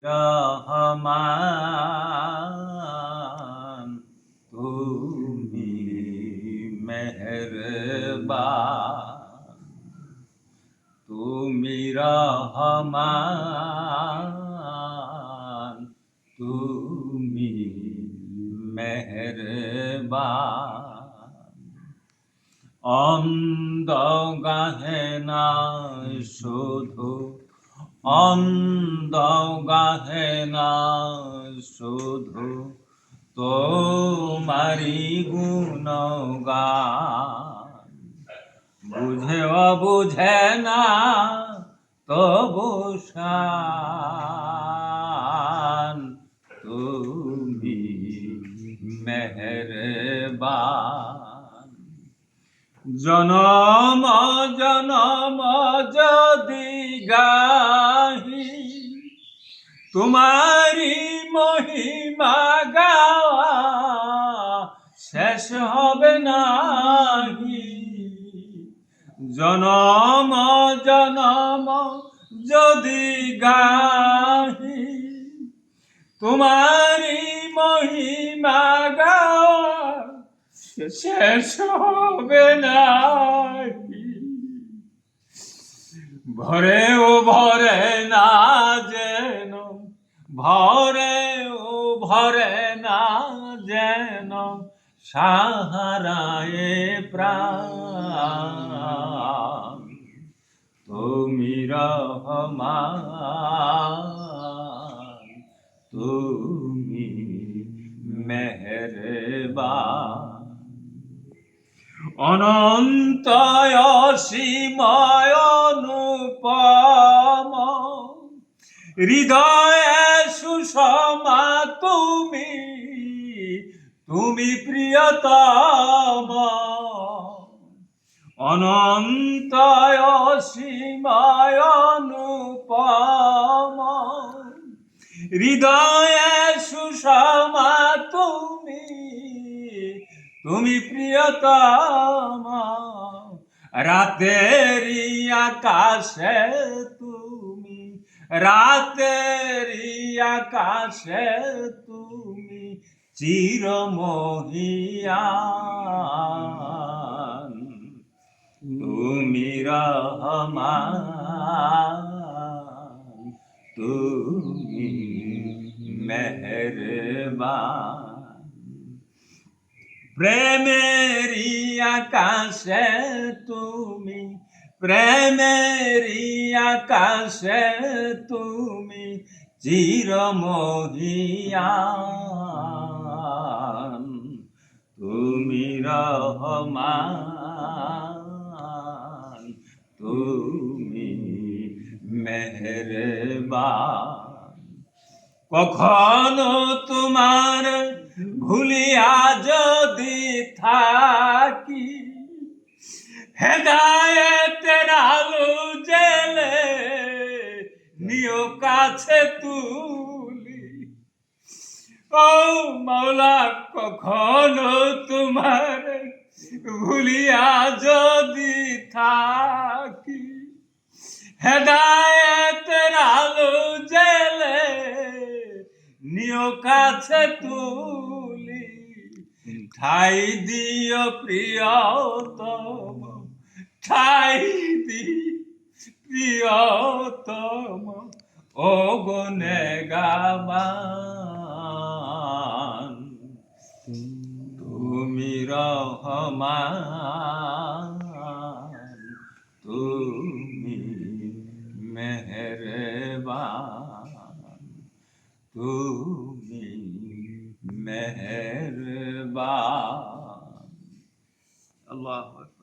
রহমান তুমি মেহেরবান, তুমি রহমান তুমি মেহেরবান। অন্ধ গাহে না শুধু, অন্ধ গাহে না শুধু তোমারি গুণগান। বুঝেও বুঝে না তবু শান, তুমি মেহেরবান। জনম জনম যদি গাহি তোমারি মহিমা গাওয়া শেষ হবে নাহি। জনম জনম যদি গাহি তোমারি মহিমা গাওয়া শেষ হবে নাহি। ভরে ও ভরে না যেন, ভরে ও ভরে না যেন সাহারায়ে প্রাণ, তুমি রহমান তুমি মেহেরবান। অনন্ত অসীময় অনুপম হৃদয়ে সুষমা তুমি, তুমি প্রিয়তম। অনন্ত অসীময় অনুপম হৃদয়ে সুষমা তুমি, তুমি প্রিয়তম। রাতেরি আকাশে তুমি, রাতেরি আকাশে তুমি চিরমহিয়ান, তুমি রহমান তুমি মেহেরবান। প্রেমেরি আকাশে তুমি, প্রেমেরি আকাশে তুমি চিরমহিয়ান, তুমি রহমান তুমি মেহেরবান। কখনো তোমার ভুলিয়া যদি থাকি হেদায়েতের আলো জেলে নিও কাছে তুলি। ও মাওলা কখনো তোমার ভুলিয়া যদি থাকি হেদায়েতের আলো জেলে নিও কাছে তুলি। ঠাই দিও প্রিয়তম, ঠাই দি প্রিয়তম ও গুনেগাবান, তুমি রহমান তুমি মেহেরবান, তুমি মেহেরবান। আল্লাহু আকবার।